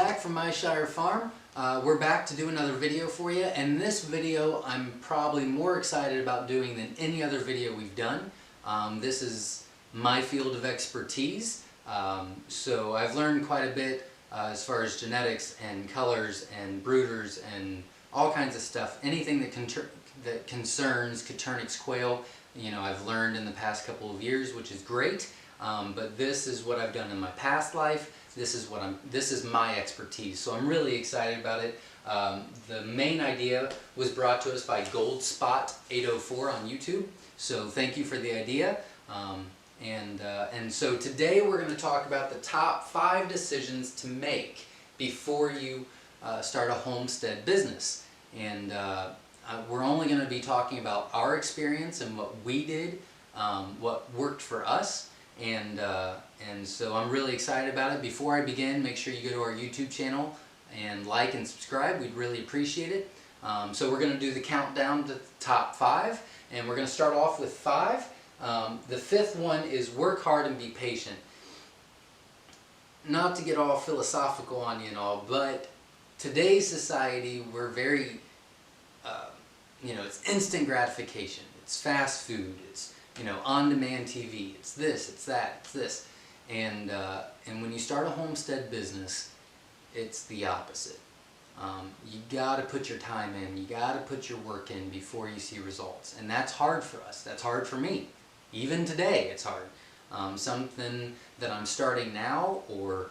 Zach from Myshire Farm. We're back to do another video for you, and this video I'm probably more excited about doing than any other video we've done. This is my field of expertise, so I've learned quite a bit as far as genetics and colors and brooders and all kinds of stuff. Anything that concerns Coturnix quail, you know, I've learned in the past couple of years, which is great. But this is what I've done in my past life. This is my expertise, so I'm really excited about it. The main idea was brought to us by Gold Spot 804 on YouTube, so thank you for the idea. And so today we're going to talk about the top 5 decisions to make before you start a homestead business. And we're only going to be talking about our experience and what we did, what worked for us. And so I'm really excited about it. Before I begin, make sure you go to our YouTube channel and like and subscribe. We'd really appreciate it. So we're going to do the countdown to the top 5, and we're going to start off with 5. The 5th one is work hard and be patient. Not to get all philosophical on you and all, but today's society, we're very, you know, it's instant gratification. It's fast food. It's, you know, on-demand TV. It's this, it's that, it's this. And when you start a homestead business, it's the opposite. You gotta put your time in, you gotta put your work in before you see results. And that's hard for us, that's hard for me. Even today it's hard. Something that I'm starting now or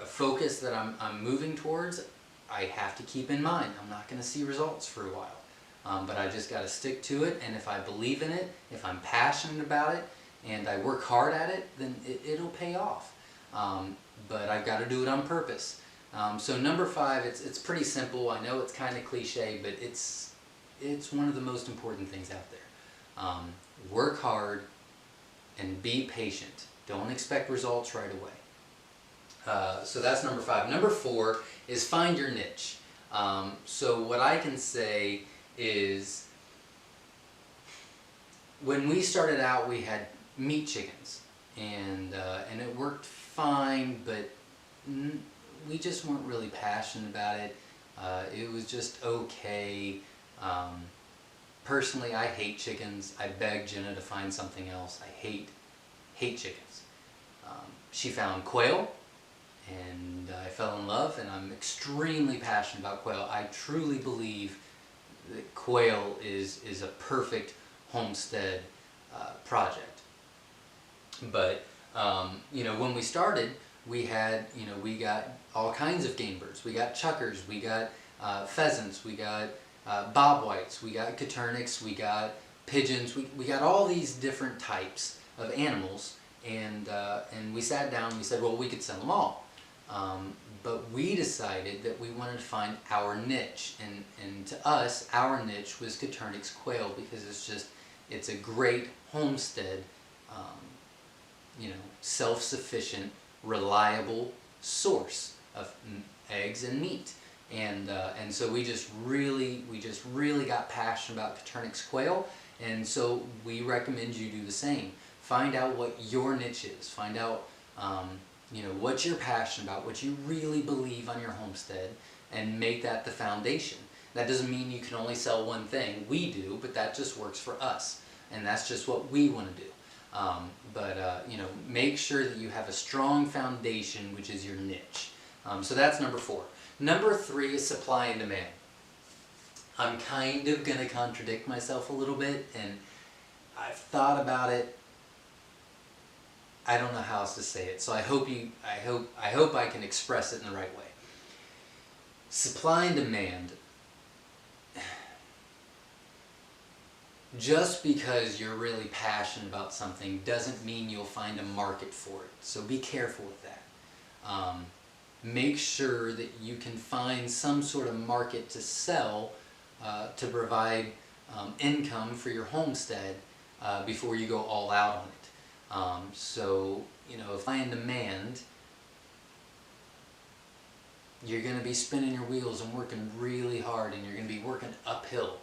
a focus that I'm moving towards, I have to keep in mind. I'm not gonna see results for a while. But I just got to stick to it, and if I believe in it, if I'm passionate about it, and I work hard at it, then it'll pay off. But I've got to do it on purpose. So number 5, it's pretty simple. I know it's kind of cliche, but it's one of the most important things out there. Work hard and be patient. Don't expect results right away. So that's number 5. Number 4 is find your niche. So what I can say is, when we started out, we had meat chickens, and it worked fine, but we just weren't really passionate about it. It was just okay. Personally, I hate chickens. I begged Jenna to find something else. I hate chickens. She found quail, and I fell in love, and I'm extremely passionate about quail. I truly believe that quail is a perfect homestead project. But you know, when we started, we had, you know, we got all kinds of game birds. We got chuckers, we got pheasants, we got bobwhites, we got Coturnix, we got pigeons. We got all these different types of animals, and we sat down and we said, well, we could sell them all. But we decided that we wanted to find our niche, and to us, our niche was Coturnix quail, because it's a great homestead, you know, self-sufficient, reliable source of eggs and meat. And so we just really got passionate about Coturnix quail, and so we recommend you do the same. Find out what your niche is. Find out you know, what you're passionate about, what you really believe on your homestead, and make that the foundation. That doesn't mean you can only sell one thing. We do, but that just works for us, and that's just what we want to do. You know, make sure that you have a strong foundation, which is your niche. So that's number 4. Number 3 is supply and demand. I'm kind of going to contradict myself a little bit, and I've thought about it. I don't know how else to say it, so I hope I can express it in the right way. Supply and demand. Just because you're really passionate about something doesn't mean you'll find a market for it, so be careful with that. Make sure that you can find some sort of market to sell, to provide income for your homestead before you go all out on it. So, you know, if I am demand, you're going to be spinning your wheels and working really hard, and you're going to be working uphill.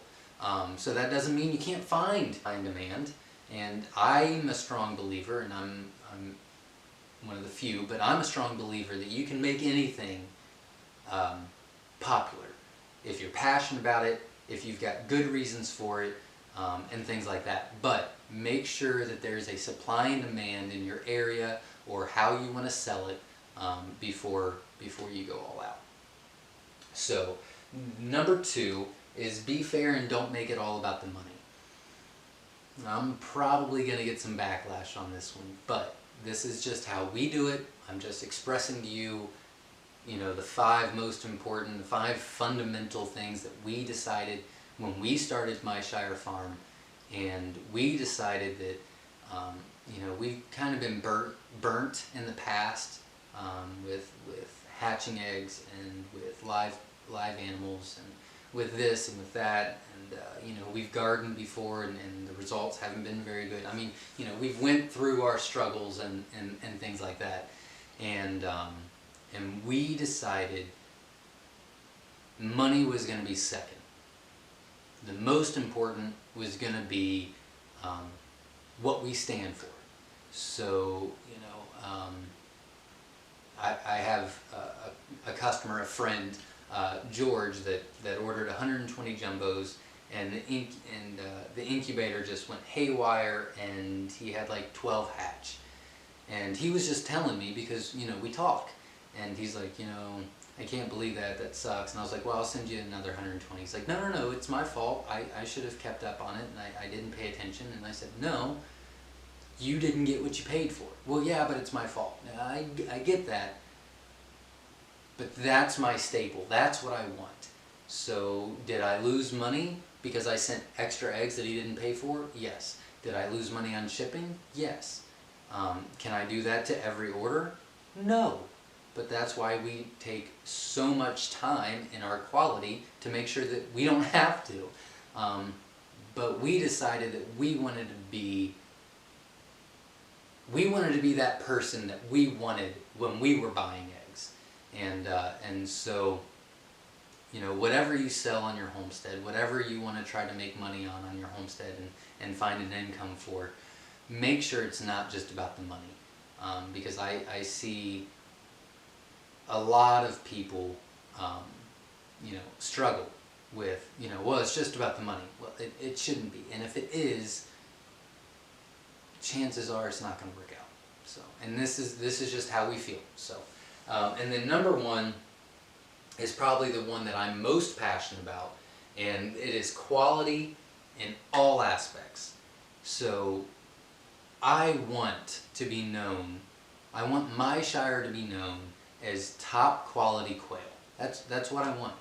So that doesn't mean you can't find demand. And I'm a strong believer, and I'm one of the few, but I'm a strong believer that you can make anything popular. If you're passionate about it, if you've got good reasons for it, and things like that. But make sure that there's a supply and demand in your area or how you want to sell it before you go all out. So number 2 is be fair and don't make it all about the money. I'm probably going to get some backlash on this one, but this is just how we do it. I'm just expressing to you, the 5 most important, the 5 fundamental things that we decided when we started Myshire Farm, and we decided that, we've kind of been burnt in the past with hatching eggs and with live animals and with this and with that, and we've gardened before and the results haven't been very good. I mean, we've went through our struggles and things like that, and we decided money was going to be second. The most important was going to be what we stand for. So, I have a customer, a friend, George, that ordered 120 jumbos, and the incubator just went haywire, and he had like 12 hatch. And he was just telling me, because we talk, and he's like, I can't believe that sucks. And I was like, well, I'll send you another 120. He's like, no, it's my fault. I should have kept up on it, and I didn't pay attention. And I said, no, you didn't get what you paid for. Well, yeah, but it's my fault. I get that, but that's my staple. That's what I want. So did I lose money because I sent extra eggs that he didn't pay for? Yes. Did I lose money on shipping? Yes. Can I do that to every order? No. But that's why we take so much time in our quality to make sure that we don't have to. But we decided that we wanted to be that person that we wanted when we were buying eggs. And so, whatever you sell on your homestead, whatever you want to try to make money on your homestead and find an income for, make sure it's not just about the money. Because I see a lot of people, struggle with, well, it's just about the money. Well, it shouldn't be. And if it is, chances are it's not going to work out. So, and this is just how we feel. So, and then number 1 is probably the one that I'm most passionate about, and it is quality in all aspects. So, I want Myshire to be known as top quality quail. That's what I want.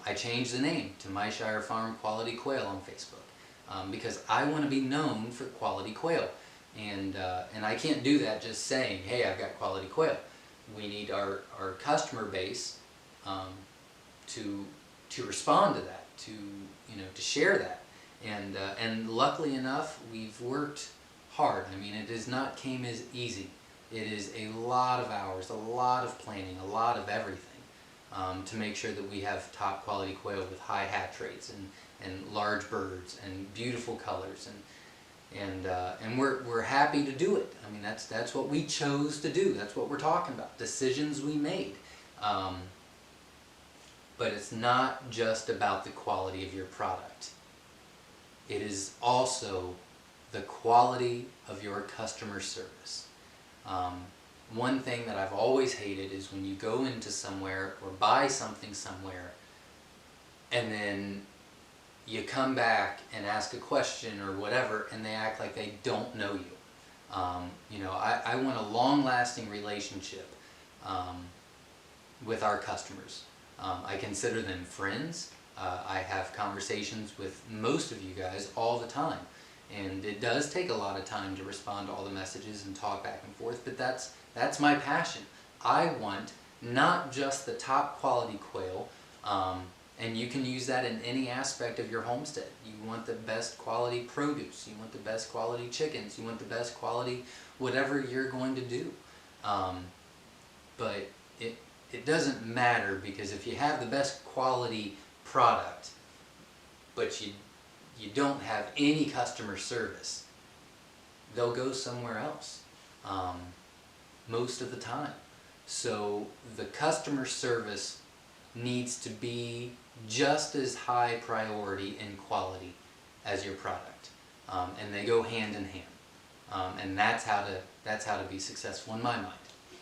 I changed the name to Myshire Farm Quail on Facebook because I want to be known for quality quail, and I can't do that just saying, hey, I've got quality quail. We need our customer base to respond to that, to share that, and luckily enough, we've worked hard. I mean, it does not came as easy. It is a lot of hours, a lot of planning, a lot of everything to make sure that we have top quality quail with high hatch rates and large birds and beautiful colors, and we're happy to do it. I mean, that's what we chose to do. That's what we're talking about. Decisions we made. But it's not just about the quality of your product. It is also the quality of your customer service. One thing that I've always hated is when you go into somewhere or buy something somewhere and then you come back and ask a question or whatever and they act like they don't know you. I want a long-lasting relationship with our customers. I consider them friends. I have conversations with most of you guys all the time. And it does take a lot of time to respond to all the messages and talk back and forth, but that's my passion. I want not just the top quality quail, and you can use that in any aspect of your homestead. You want the best quality produce, you want the best quality chickens, you want the best quality whatever you're going to do. But it doesn't matter, because if you have the best quality product, but you don't have any customer service, they'll go somewhere else most of the time. So the customer service needs to be just as high priority in quality as your product, and they go hand in hand, and that's how to be successful in my mind.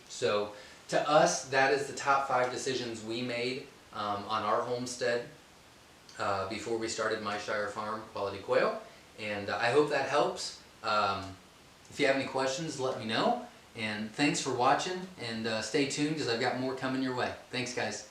So to us, that is the top 5 decisions we made on our homestead before we started Myshire Farm Quality Quail, and I hope that helps. If you have any questions, let me know, and thanks for watching, and stay tuned because I've got more coming your way. Thanks, guys.